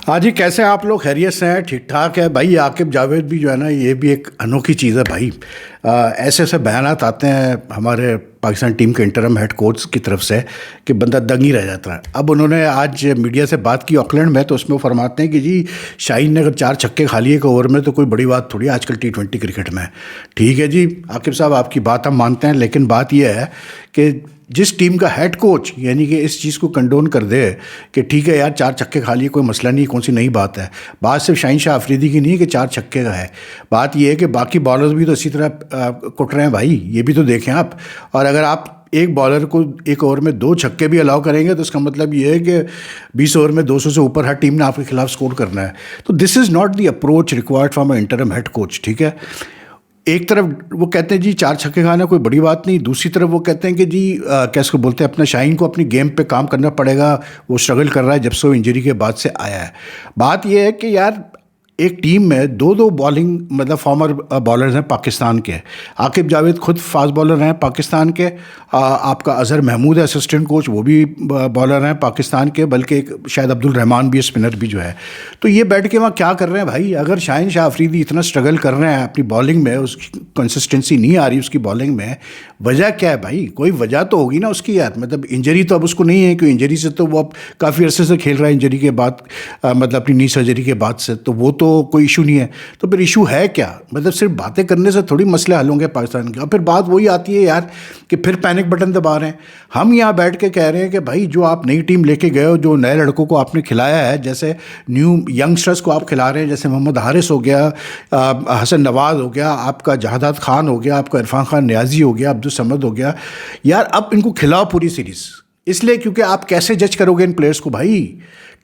हाँ जी, कैसे हैं आप लोग? खैरियत से हैं? ठीक ठाक है भाई। आकिब जावेद भी जो है ना, ये भी एक अनोखी चीज़ है भाई। ऐसे ऐसे बयानात आते हैं हमारे पाकिस्तान टीम के इंटरम हेड कोच की तरफ से कि बंदा दंग ही रह जाता है। अब उन्होंने आज मीडिया से बात की ऑकलैंड में, तो उसमें वो फरमाते हैं कि जी शाहीन ने अगर 4 छक्के खा लिए एक ओवर में तो कोई बड़ी बात थोड़ी है आजकल T20 क्रिकेट में। ठीक है जी आकिब साहब, आपकी बात हम मानते हैं, लेकिन बात यह है कि जिस टीम का हेड कोच यानी कि इस चीज़ को कंडोन कर दे कि ठीक है यार 4 छक्के खा लिए कोई मसला नहीं, कौन सी नई बात है। बात सिर्फ शाहीन शाह अफरीदी की नहीं है कि 4 छक्के का है, बात यह है कि बाकी बॉलर्स भी तो इसी तरह कुट रहे हैं भाई, ये भी तो देखें आप। और अगर आप एक बॉलर को एक ओवर में 2 छक्के भी अलाउ करेंगे तो इसका मतलब ये है कि 20 ओवर में 200 से ऊपर हर टीम ने आपके खिलाफ स्कोर करना है। तो this is not the approach required from a interim head coach. ठीक है, एक तरफ वो कहते हैं जी 4 छक्के खाना कोई बड़ी बात नहीं, दूसरी तरफ वो कहते हैं कि जी कैसे को बोलते हैं, अपना शाहीन को अपनी गेम पे काम करना पड़ेगा, वो स्ट्रगल कर रहा है जब से वो इंजरी के बाद से आया है। बात ये है कि यार एक टीम में दो बॉलिंग मतलब फॉर्मर बॉलर्स हैं पाकिस्तान के। आकिब जावेद खुद फास्ट बॉलर हैं पाकिस्तान के। आपका अजहर महमूद है असिस्टेंट कोच, वो भी बॉलर हैं पाकिस्तान के, बल्कि एक शायद अब्दुल रहमान भी स्पिनर भी जो है। तो ये बैठ के वहाँ क्या कर रहे हैं भाई? अगर शाहीन शाह अफरीदी इतना स्ट्रगल कर रहे हैं अपनी बॉलिंग में, उसकी कंसिस्टेंसी नहीं आ रही उसकी बॉलिंग में, वजह क्या है भाई? कोई वजह तो होगी ना उसकी यार। मतलब इंजरी तो अब उसको नहीं है, क्योंकि इंजरी से तो वो अब काफ़ी अरसे से खेल रहा है इंजरी के बाद, मतलब अपनी नी सर्जरी के बाद से, तो वो तो कोई इशू नहीं है। तो फिर इशू है क्या? मतलब सिर्फ बातें करने से थोड़ी मसले हल होंगे पाकिस्तान के। और फिर बात वही आती है यार कि फिर पैनिक बटन दबा रहे हैं। हम यहाँ बैठ के कह रहे हैं कि भाई जो आप नई टीम लेके गए हो, जो नए लड़कों को आपने खिलाया है, जैसे न्यू यंगस्टर्स को आप खिला रहे हैं, जैसे मोहम्मद हारिस हो गया, हसन नवाज हो गया, आपका जहादात खान हो गया, आपका इरफान खान न्याजी हो गया, अब्दुल समद हो गया, यार अब इनको खिलाओ पूरी सीरीज़। इसलिए क्योंकि आप कैसे जज करोगे इन प्लेयर्स को भाई?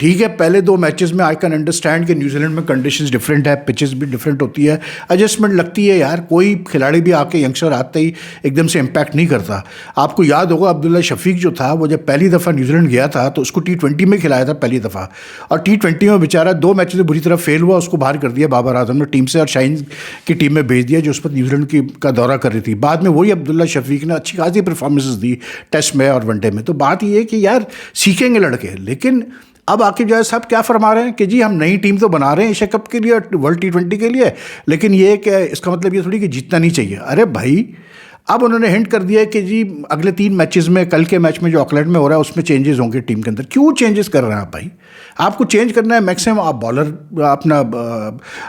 ठीक है, पहले 2 मैचेस में आई कैन अंडरस्टैंड कि न्यूजीलैंड में कंडीशंस डिफरेंट है, पिचेस भी डिफरेंट होती है, एडजस्टमेंट लगती है यार। कोई खिलाड़ी भी आके यंगस्टर आते ही एकदम से इम्पैक्ट नहीं करता। आपको याद होगा अब्दुल्ला शफीक जो था, वो जब पहली दफ़ा न्यूजीलैंड गया था तो उसको T20 में खिलाया था पहली दफ़ा, और T20 में बेचारा 2 मैचेस में बुरी तरह फेल हुआ, उसको बाहर कर दिया बाबर आजम ने टीम से, और शाहीन की टीम में भेज दिया जो उस पर न्यूजीलैंड का दौरा कर रही थी। बाद में वही अब्दुल्ला शफीक ने अच्छी खासी परफॉर्मेंसेस दी टेस्ट में और वनडे में। तो बात ये है कि यार सीखेंगे लड़के। लेकिन अब आकिब जावेद साहब क्या फरमा रहे हैं कि जी हम नई टीम तो बना रहे हैं एशिया कप के लिए और वर्ल्ड T20 के लिए, लेकिन ये कि इसका मतलब ये थोड़ी कि जीतना नहीं चाहिए। अरे भाई, अब उन्होंने हिंट कर दिया है कि जी अगले 3 मैचेस में, कल के मैच में जो ऑकलैंड में हो रहा है उसमें चेंजेस होंगे टीम के अंदर। क्यों चेंजेस कर रहे हैं आप भाई? आपको चेंज करना है मैक्सिमम आप बॉलर अपना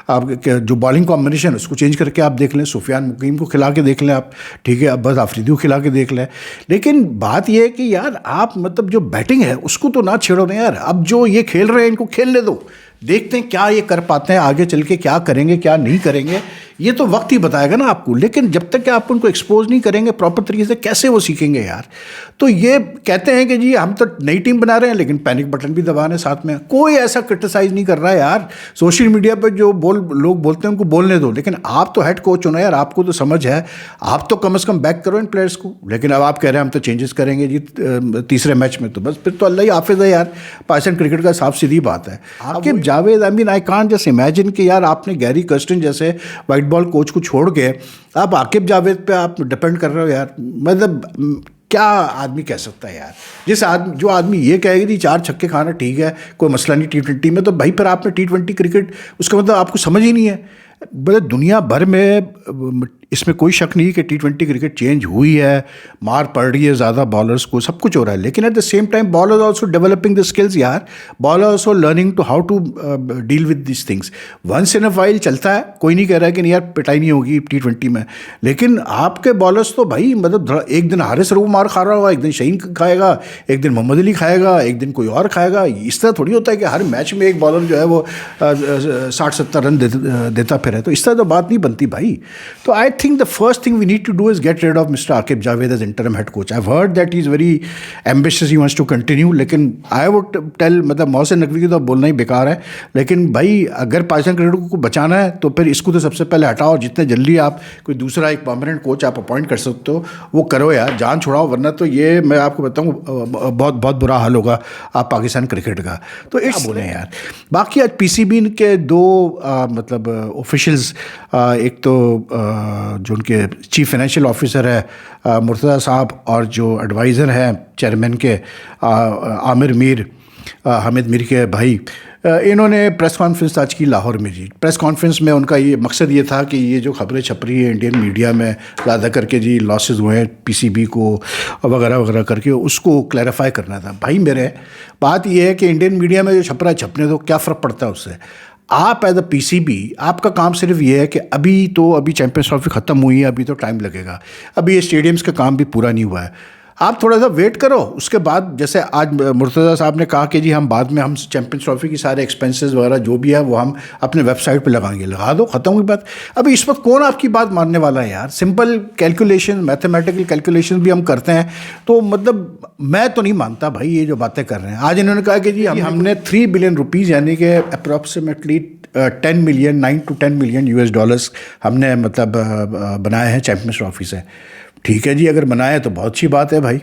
आप जो बॉलिंग कॉम्बिनेशन है उसको चेंज करके आप देख लें, सुफियान मुकीम को खिला के देख लें आप, ठीक है, अब्बास आफरीदी को खिला के देख लें। लेकिन बात यह है कि यार आप मतलब जो बैटिंग है उसको तो ना छेड़ो ना यार। अब जो ये खेल रहे हैं इनको खेलने दो, देखते हैं क्या ये कर पाते हैं, आगे चल के क्या करेंगे क्या नहीं करेंगे, ये तो वक्त ही बताएगा ना आपको। लेकिन जब तक कि आप उनको एक्सपोज नहीं करेंगे प्रॉपर तरीके से, कैसे वो सीखेंगे यार? तो ये कहते हैं कि जी हम तो नई टीम बना रहे हैं, लेकिन पैनिक बटन भी दबा रहे हैं साथ में। कोई ऐसा क्रिटिसाइज नहीं कर रहा है यार। सोशल मीडिया पर जो लोग बोलते हैं उनको बोलने दो, लेकिन आप तो हेड कोच हो ना यार, आपको तो समझ है। आप तो कम से कम बैक करो इन प्लेयर्स को। लेकिन अब आप कह रहे हैं हम तो चेंजेस करेंगे जी तीसरे मैच में, तो बस फिर तो अल्लाह ही हाफिज़ है यार। पाकिस्तान क्रिकेट का साफ सीधी बात है। Aqib Javed, I mean I can't just imagine कि यार आपने गैरी कर्स्टन जैसे वाइट बॉल कोच को छोड़ के आप आकिब जावेद पे आप डिपेंड कर रहे हो यार। मतलब क्या आदमी कह सकता है यार? जो आदमी ये कहेगा कि 4 छक्के खाना ठीक है, कोई मसला नहीं T20 में, तो भाई फिर आपने T20 क्रिकेट, उसका मतलब आपको समझ ही नहीं है। मतलब दुनिया भर में इसमें कोई शक नहीं कि T20 क्रिकेट चेंज हुई है, मार पड़ रही है ज़्यादा बॉलर्स को, सब कुछ हो रहा है। लेकिन at the same time bowlers also developing the skills यार। Bowler also learning to how to deal with this things. Once in a while चलता है, कोई नहीं कह रहा है कि नहीं यार पिटाई नहीं होगी T20 में। लेकिन आपके बॉलर्स तो भाई मतलब एक दिन हारिस रऊफ मार खा रहा होगा, एक दिन शाहीन खाएगा, एक दिन मोहम्मद अली खाएगा, एक दिन कोई और खाएगा। इस तरह थोड़ी होता है कि हर मैच में एक बॉलर जो है वो 60-70 रन देता फिर है। तो इस तरह तो बात नहीं बनती भाई। तो आई think the first thing we need to do is get rid of Mr. Akib Javed as interim head coach. I've heard that he's very ambitious, he wants to continue, लेकिन I would tell, मतलब मोहसिन नकवी की तो बोलना ही बेकार है। लेकिन भाई अगर पाकिस्तान क्रिकेट को बचाना है तो फिर इसको तो सबसे पहले हटाओ। जितने जल्दी आप कोई दूसरा एक परमानेंट कोच आप अपॉइंट कर सकते हो वो करो यार, जान छुड़ाओ, वरना तो ये मैं आपको बताऊँ बहुत बहुत बुरा हाल होगा आप पाकिस्तान क्रिकेट का। तो इट्स बोले यार। बाकी आज PCB के 2 मतलब ऑफिशियल्स, एक तो जो उनके चीफ फाइनेंशियल ऑफिसर है मुर्तज़ा साहब, और जो एडवाइज़र हैं चेयरमैन के आमिर मीर, हामिद मीर के भाई, इन्होंने प्रेस कॉन्फ्रेंस आज की लाहौर में जी। प्रेस कॉन्फ्रेंस में उनका ये मकसद ये था कि ये जो खबरें छप रही है इंडियन मीडिया में ज़्यादा करके जी लॉसेस हुए हैं पीसीबी को वगैरह वगैरह करके, उसको क्लैरिफाई करना था। भाई मेरे बात ये है कि इंडियन मीडिया में जो छप रहा है छपने दो, क्या फ़र्क पड़ता है उससे। आप एज अ पीसीबी आपका काम सिर्फ ये है कि अभी चैंपियंस ट्रॉफी ख़त्म हुई है, अभी तो टाइम लगेगा, अभी ये स्टेडियम्स का काम भी पूरा नहीं हुआ है। आप थोड़ा सा वेट करो, उसके बाद जैसे आज मुर्तज़ा साहब ने कहा कि जी हम बाद में हम चैंपियंस ट्रॉफी की सारे एक्सपेंसेस वगैरह जो भी है वो हम अपने वेबसाइट पे लगाएंगे। लगा दो, ख़त्म हुई बात। अभी इस वक्त कौन आपकी बात मानने वाला है यार। सिंपल कैलकुलेशन, मैथमेटिकल कैलकुलेशन भी हम करते हैं, तो मतलब मैं तो नहीं मानता भाई ये जो बातें कर रहे हैं। आज इन्होंने कहा कि जी हमने 3 बिलियन रुपीज़ यानी कि approximately 9 to 10 million US dollars हमने मतलब बनाए हैं चैंपियंस ट्रॉफी से। ठीक है जी, अगर बनाए तो बहुत अच्छी बात है भाई,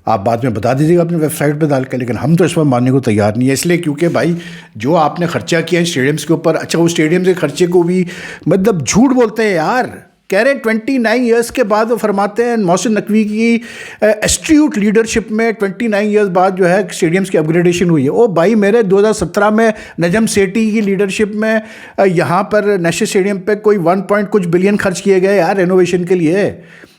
आप बाद में बता दीजिएगा अपनी वेबसाइट पे डाल के, लेकिन हम तो इस पर मानने को तैयार नहीं है। इसलिए क्योंकि भाई जो आपने खर्चा किया है स्टेडियम्स के ऊपर, अच्छा वो स्टेडियम के खर्चे को भी मतलब झूठ बोलते हैं यार। कह रहे 29 ईयर्स के बाद वो फरमाते हैं मोहसिन नकवी की एस्ट्रीट्यूट लीडरशिप में 29 ईयर्स बाद जो है स्टेडियम्स की अपग्रेडेशन हुई है। ओ भाई मेरे 2017 में नजम सेठी की लीडरशिप में यहाँ पर नेशनल स्टेडियम पे कोई 1 पॉइंट कुछ बिलियन खर्च किए गए यार रेनोवेशन के लिए।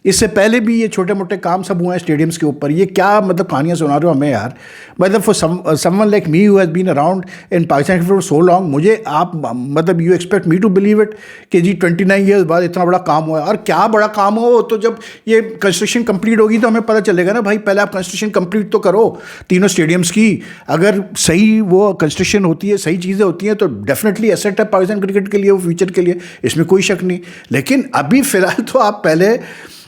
इससे पहले भी ये छोटे मोटे काम सब हुए हैं स्टेडियम्स के ऊपर। ये क्या मतलब कहानियाँ सुना रहे हो हमें यार। मतलब for someone like me who has been around in Pakistan for so long, मुझे आप मतलब you expect me to believe it कि जी 29 ईयर्स बाद इतना बड़ा काम हुआ है। और क्या बड़ा काम हो, तो जब ये कंस्ट्रक्शन कंप्लीट होगी तो हमें पता चलेगा ना भाई। पहले आप कंस्ट्रक्शन कंप्लीट तो करो तीनों स्टेडियम्स की। अगर सही वो कंस्ट्रक्शन होती है, सही चीज़ें होती हैं, तो डेफिनेटली एसेट है पाकिस्तान क्रिकेट के लिए, वो फ्यूचर के लिए, इसमें कोई शक नहीं। लेकिन अभी फ़िलहाल तो आप पहले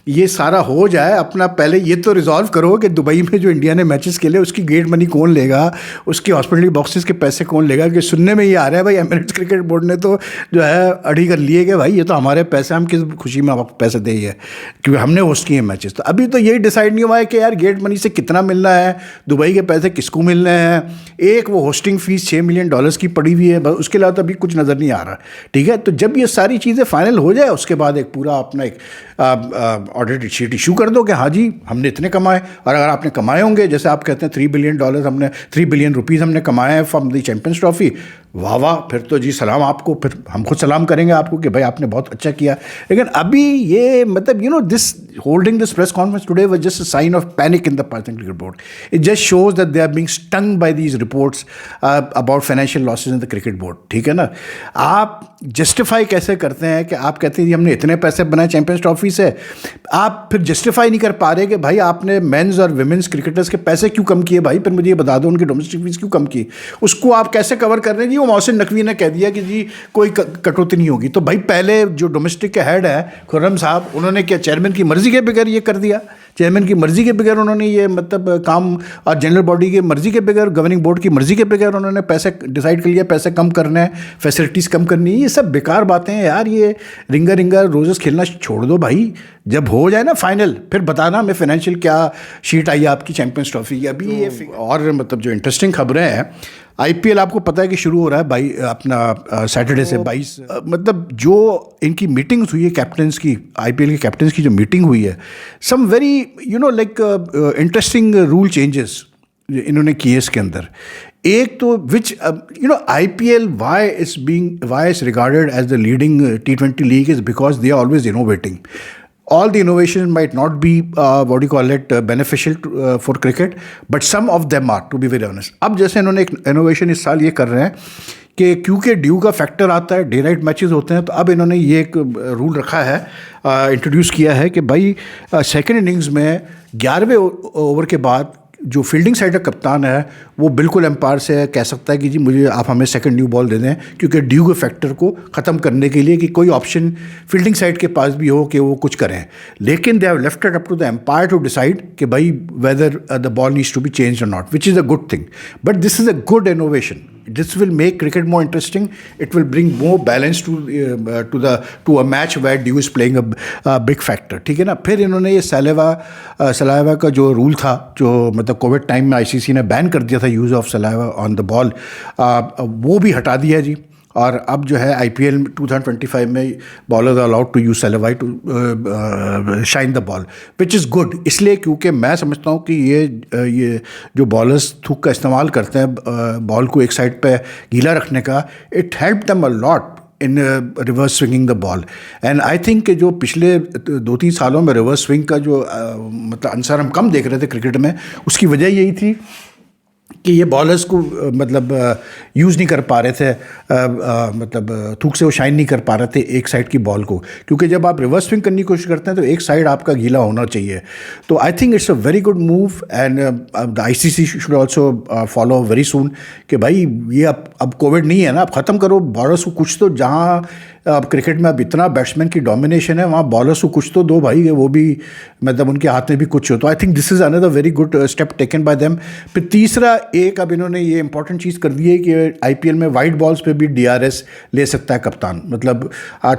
ये सारा हो जाए अपना, पहले ये तो रिजॉल्व करो कि दुबई में जो इंडिया ने मैचेस खेले उसकी गेट मनी कौन लेगा, उसकी हॉस्पिटलिटी बॉक्सेस के पैसे कौन लेगा। कि सुनने में ये आ रहा है भाई एमिरेट्स क्रिकेट बोर्ड ने तो जो है अड़ी कर लिए कि भाई ये तो हमारे पैसे, हम किस खुशी में वक्त पैसे दे है क्योंकि हमने होस्ट किए मैचेस। तो अभी तो यही डिसाइड नहीं हुआ है कि यार गेट मनी से कितना मिलना है, दुबई के पैसे किसको मिलने हैं। एक वो होस्टिंग फीस $6 मिलियन की पड़ी हुई है, बस उसके अलावा तो अभी कुछ नज़र नहीं आ रहा। ठीक है, तो जब ये सारी चीज़ें फाइनल हो जाए उसके बाद एक पूरा अपना एक ऑडिट शीट इशू कर दो कि हाँ जी हमने इतने कमाए। और अगर आपने कमाए होंगे, जैसे आप कहते हैं 3 बिलियन डॉलर हमने 3 बिलियन रुपीज़ हमने कमाए हैं फ्रॉम द चैंपियंस ट्रॉफी, वाह वाह, फिर तो जी सलाम आपको, फिर हम खुद सलाम करेंगे आपको कि भाई आपने बहुत अच्छा किया। लेकिन अभी ये मतलब this holding this press conference today was just a sign of panic in the Pakistan cricket board. It just shows that they are being stung by these reports about financial losses in the cricket board. ठीक है ना, आप justify कैसे करते हैं कि आप कहते हैं जी हमने इतने पैसे बनाए चैंपियंस ट्रॉफी से, आप फिर जस्टिफाई नहीं कर पा रहे कि भाई आपने मेंस और विमेंस क्रिकेटर्स के पैसे क्यों कम किए भाई, फिर मुझे ये बता दो उनकी डोमेस्टिक फीस क्यों कम की, उसको आप कैसे कवर कर रहे हैं जी। वो मोहसिन नकवी ने कह दिया कि जी कोई कटौती नहीं होगी, तो भाई पहले जो डोमेस्टिक के हेड है खुर्रम साहब, उन्होंने क्या चेयरमैन की मर्जी के बगैर ये कर दिया। चेयरमैन की मर्जी के बगैर उन्होंने ये मतलब काम, और जनरल बॉडी की मर्जी के बगैर, गवर्निंग बोर्ड की मर्जी के बगैर उन्होंने पैसे डिसाइड कर लिया, पैसे कम करने हैं, फैसिलिटीज़ कम करनी है। ये सब बेकार बातें हैं यार। ये रिंगा रिंगा रोजेस खेलना छोड़ दो भाई। जब हो जाए ना फाइनल फिर बताना हमें फाइनेंशियल क्या शीट आई है आपकी चैंपियंस ट्रॉफी की। अभी ये और मतलब जो इंटरेस्टिंग खबरें हैं, आईपीएल आपको पता है कि शुरू हो रहा है भाई अपना सैटरडे से 22 मतलब जो इनकी मीटिंग्स हुई है कैप्टन्स की, आईपीएल के कैप्टन्स की जो मीटिंग हुई है, some very like interesting rule changes इन्होंने किए इसके अंदर। एक तो which IPL why is regarded as the leading T20 league is because they are always innovating. All the innovations might not be beneficial for cricket, but some of them are, to be very honest. अब जैसे इन्होंने एक innovation इस साल ये कर रहे हैं कि क्योंकि ड्यू का फैक्टर आता है, डे नाइट मैचेस होते हैं, तो अब इन्होंने ये एक रूल रखा है, इंट्रोड्यूस किया है कि भाई सेकेंड इनिंग्स में 11वें ओवर के बाद जो फील्डिंग साइड का कप्तान है वो बिल्कुल एम्पायर से कह सकता है कि जी मुझे आप हमें सेकंड न्यू बॉल दे दें, क्योंकि ड्यू के फैक्टर को ख़त्म करने के लिए कि कोई ऑप्शन फील्डिंग साइड के पास भी हो कि वो कुछ करें। लेकिन they have left it up to the umpire to decide कि भाई whether the ball needs to be change और not, which is a good thing. But this is a good innovation. This will make cricket more interesting. It will bring more balance to a match where dew is playing a big factor. ठीक है ना. फिर इन्होंने ये saliva का जो rule था, जो मतलब कोविड टाइम में आईसीसी ने बैन कर दिया था use of saliva on the ball, वो भी हटा दिया जी. और अब जो है IPL 2025 में bowlers are allowed to use saliva to shine the ball, which is good. इसलिए क्योंकि मैं समझता हूँ कि ये जो बॉलर्स थूक का इस्तेमाल करते हैं बॉल को एक साइड पे गीला रखने का, it help them a lot in reverse swinging the ball. And I think कि जो पिछले 2-3 सालों में रिवर्स स्विंग का जो मतलब अंसर हम कम देख रहे थे क्रिकेट में, उसकी वजह यही थी कि ये बॉलर्स को मतलब यूज़ नहीं कर पा रहे थे, मतलब थूक से वो शाइन नहीं कर पा रहे थे एक साइड की बॉल को, क्योंकि जब आप रिवर्स स्विंग करने की कोशिश करते हैं तो एक साइड आपका गीला होना चाहिए। तो I think it's a very good move and the ICC should also follow very soon कि भाई ये अब कोविड नहीं है ना, अब ख़त्म करो बॉलर्स को कुछ तो, जहाँ अब क्रिकेट में अब इतना बैट्समैन की डोमिनेशन है, वहाँ बॉलर्स को कुछ तो दो भाई, वो भी मतलब उनके हाथ में भी कुछ हो। तो I think this is another very good step taken by them. फिर तीसरा एक अब इन्होंने ये इंपॉर्टेंट चीज़ कर दी है कि IPL में वाइड बॉल्स पे भी DRS ले सकता है कप्तान, मतलब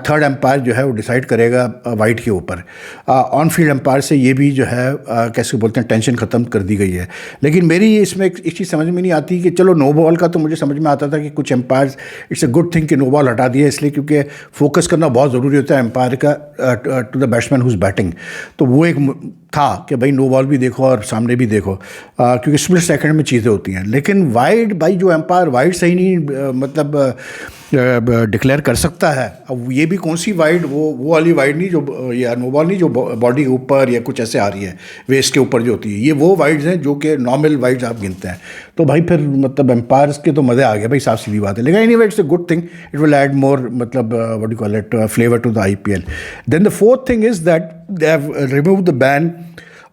थर्ड एम्पायर जो है वो डिसाइड करेगा वाइड के ऊपर। ऑन फील्ड एम्पायर से ये भी जो है कैसे बोलते हैं टेंशन ख़त्म कर दी गई है। लेकिन मेरी इसमें एक चीज़ समझ में नहीं आती कि चलो नो बॉल का तो मुझे समझ में आता था कि कुछ umpires it's a good thing कि नो बॉल हटा दिया, इसलिए क्योंकि फोकस करना बहुत ज़रूरी होता है एम्पायर का to the batsman whose batting. तो वो एक था कि भाई नो बॉल भी देखो और सामने भी देखो, क्योंकि स्प्लिट सेकंड में चीज़ें होती हैं। लेकिन वाइड भाई जो एम्पायर वाइड सही नहीं मतलब डिक्लेयर कर सकता है, अब ये भी कौन सी वाइड, वो वाली वाइड नहीं जो या नो बॉल नहीं जो बॉडी के ऊपर या कुछ ऐसे आ रही है वेस्ट के ऊपर जो होती है, ये वो वाइड्स हैं जो कि नॉर्मल वाइड्स आप गिनते हैं। तो भाई फिर मतलब एम्पायर्स के तो मज़े आ गए भाई, साफ सीधी बात है। लेकिन anyway it's a good thing, it will add more मतलब what do call it flavour to the IPL। Then the fourth thing is that they have removed the ban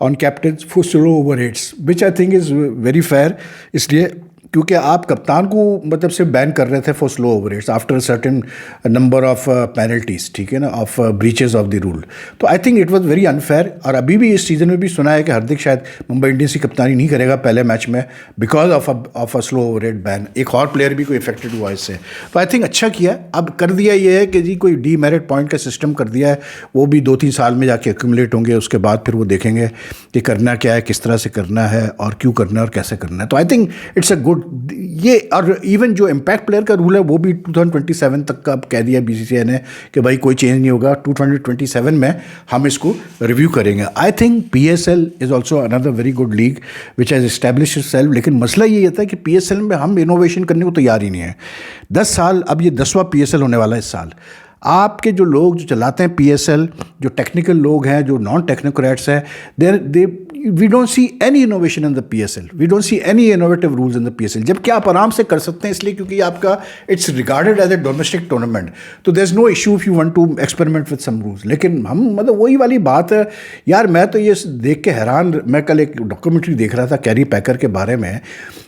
on captains for slow over hits, which I think is very fair. इसलिए क्योंकि आप कप्तान को मतलब सिर्फ ban कर रहे थे for slow over hits after certain number of penalties, ठीक है ना, of breaches of the rule. तो I think it was very unfair. और अभी भी इस सीज़न में भी सुना है कि हार्दिक शायद मुंबई इंडियंस की कप्तानी नहीं करेगा पहले मैच में because of a slow over hit ban. एक और प्लेयर भी कोई इफेक्टेड हुआ इससे। तो आई थिंक अच्छा किया। अब कर दिया ये है कि जी कोई डीमेरिट पॉइंट का सिस्टम कर दिया है, वो भी 2-3 साल में जाके एक्यूमुलेट होंगे, उसके बाद फिर वो देखेंगे कि करना क्या है, किस तरह से करना है और क्यों करना है और कैसे करना है। तो I think it's a good ये। और इवन जो इम्पैक्ट प्लेयर का रूल है वो भी 2027 तक का अब कह दिया BCCI ने कि भाई कोई चेंज नहीं होगा, 2027 में हम इसको रिव्यू करेंगे। I think PSL is also another very good league which has establish itself. लेकिन मसला ये होता है कि PSL में हम इनोवेशन करने को तैयार ही नहीं है। 10 साल, अब ये 10वां PSL होने वाला है इस साल। आपके जो लोग जो चलाते हैं PSL, जो टेक्निकल लोग हैं, जो नॉन टेक्नोक्रेट्स हैं, they we don't see any innovation in the PSL, we don't see any innovative rules in the PSL। जबकि आप आराम से कर सकते हैं, इसलिए क्योंकि आपका it's regarded as a domestic tournament, तो there is no issue if you want to experiment with some rules. लेकिन हम मतलब वही वाली बात है यार, मैं तो ये देख के हैरान, मैं कल एक डॉक्यूमेंट्री देख रहा था कैरी पैकर के बारे में,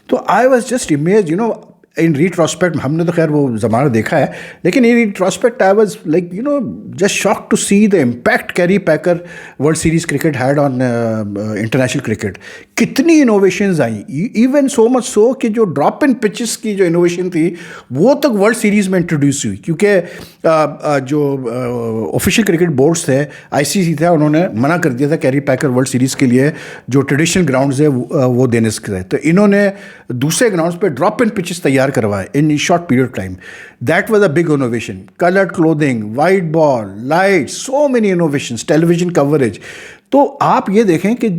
तो I was just image, you know, in retrospect हमने तो खैर वो ज़माना देखा है, लेकिन in retrospect I was like you know just shock to see the impact Kerry Packer world series cricket had on international cricket. कितनी इनोवेशंस आई, इवन सो मच सो कि जो ड्रॉप इन पिचेस की जो इनोवेशन थी वो तक world series में इंट्रोड्यूस हुई, क्योंकि जो ऑफिशियल क्रिकेट बोर्ड्स थे, ICC था, उन्होंने मना कर दिया था कैरी पैकर वर्ल्ड सीरीज़ के लिए जो ट्रेडिशनल ग्राउंड्स है वो देने से। तो इन्होंने दूसरे ग्राउंड्स पे ड्रॉप इन पिचेस तैयार करवाए in short period of time. That was a big innovation. Coloured clothing, white ball, light, so many innovations, television coverage. तो आप ये देखें कि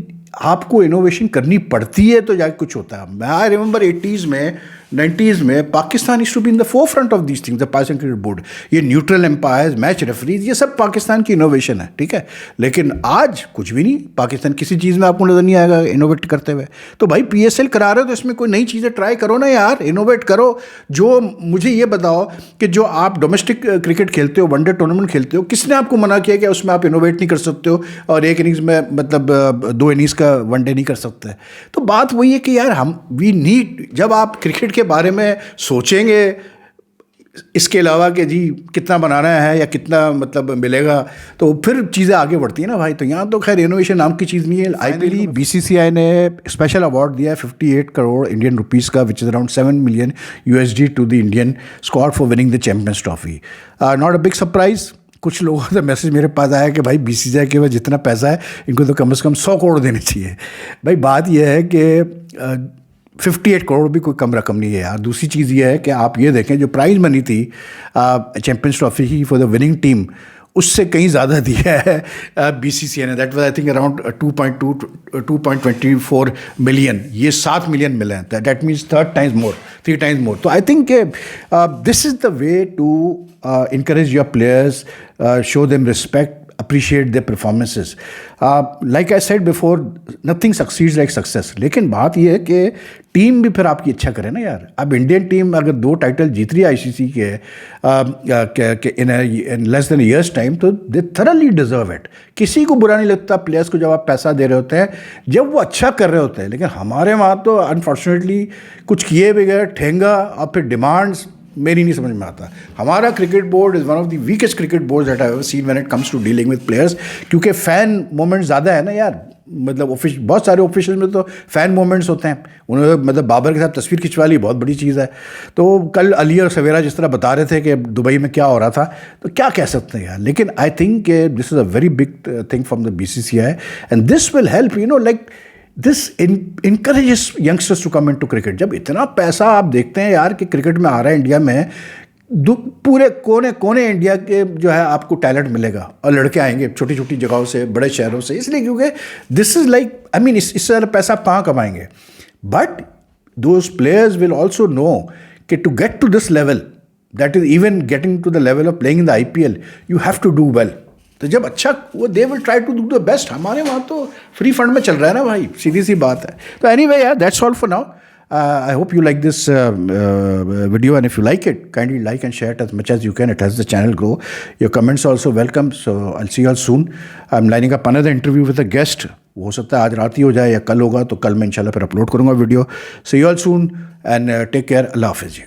आपको इनोवेशन करनी पड़ती है तो जाके कुछ होता है। मैं आई रिमेंबर 80s में 90s में Pakistan used to be in the forefront of these things, the Pakistan cricket board, ये न्यूट्रल एम्पायर्स, मैच रेफरीज, ये सब पाकिस्तान की इनोवेशन है, ठीक है। लेकिन आज कुछ भी नहीं, पाकिस्तान किसी चीज़ में आपको नज़र नहीं आएगा इनोवेट करते हुए। तो भाई PSL करा रहे हो तो इसमें कोई नई चीज़ें ट्राई करो ना यार, इनोवेट करो। जो मुझे ये बताओ कि जो आप डोमेस्टिक क्रिकेट खेलते हो, वनडे टूर्नामेंट खेलते हो, किसने आपको मना किया कि उसमें आप इनोवेट नहीं कर सकते हो और एक इनिंग्स में मतलब 2 इनिंग्स का वनडे नहीं कर सकते। तो बात वही है कि यार हम वी नीड, जब आप क्रिकेट के बारे में सोचेंगे इसके अलावा कि जी कितना बनाना है या कितना मतलब मिलेगा, तो फिर चीज़ें आगे बढ़ती हैं ना भाई। तो यहाँ तो खैर इनोवेशन नाम की चीज़ नहीं है। IPL BCCI ने स्पेशल अवार्ड दिया है 58 करोड़ इंडियन रुपीज़ का, which is around 7 million USD to the Indian squad for winning the champions trophy. Not a big surprise. कुछ लोगों का मैसेज मेरे पास आया कि भाई BCCI के पास जितना पैसा है इनको तो कम से कम 100 करोड़ देने चाहिए। भाई बात यह है कि 58 करोड़ भी कोई कम रकम नहीं है यार। दूसरी चीज़ ये है कि आप ये देखें जो प्राइज़ मनी थी चैम्पियंस ट्रॉफी की फॉर द विनिंग टीम, उससे कहीं ज़्यादा दिया है बीसीसीआई ने। That was I think around 2.24 million. ये 7 मिलियन मिले हैं। That means 3 times more. तो I think this is the way to encourage your players, show them respect, appreciate their performances. Like I said before, nothing succeeds like success. लेकिन बात ये है कि team भी फिर आपकी अच्छा करे ना यार। अब इंडियन टीम अगर 2 टाइटल जीत रही है आईसीसी के in less than years time, तो दे थरली डिजर्व इट। किसी को बुरा नहीं लगता प्लेयर्स को जब आप पैसा दे रहे होते हैं, जब वो अच्छा कर रहे होते हैं। लेकिन हमारे वहाँ तो अनफॉर्चुनेटली कुछ किए बगैर ठेंगा और फिर डिमांड्स मेरी नहीं समझ में आता। हमारा cricket board is one of the weakest cricket board that I have seen when it comes to dealing with players, क्योंकि फ़ैन मोमेंट ज़्यादा है ना यार। मतलब बहुत सारे ऑफिशियल में तो फ़ैन मोमेंट्स होते हैं। उन्होंने मतलब बाबर के साथ तस्वीर खिंचवा ली, बहुत बड़ी चीज़ है। तो कल अली और सवेरा जिस तरह बता रहे थे कि दुबई में क्या हो रहा था, तो क्या कह सकते हैं यार। लेकिन I think this is a very big thing from the BCCI and this will help, you know, like this encourages youngsters to come in to cricket. जब इतना पैसा आप देखते हैं यार कि क्रिकेट में आ रहा है इंडिया में, पूरे कोने कोने इंडिया के जो है आपको टैलेंट मिलेगा और लड़के आएंगे छोटी छोटी जगहों से, बड़े शहरों से। इसलिए क्योंकि this is like, I mean, इससे ज़्यादा पैसा आप कहाँ कमाएंगे। But those players will also know कि to get to this level, that is even getting to the level of playing in the IPL, you have to do well. तो जब अच्छा वो they will try to do the best. हमारे वहाँ तो free fund में चल रहा है ना भाई, सीधी सी बात है। तो एनीवे यार, that's all for now. I hope you like this video, and if you like it, kindly like and share it as much as you can. It helps the channel grow. Your comments are also welcome. So I'll see you all soon. I'm lining up another interview with a guest. हो सकता है आज रात ही हो जाए या कल होगा, तो कल मैं इंशाल्लाह फिर अपलोड करूँगा video. See you all soon and take care. अल्लाह हाफिज़ जी.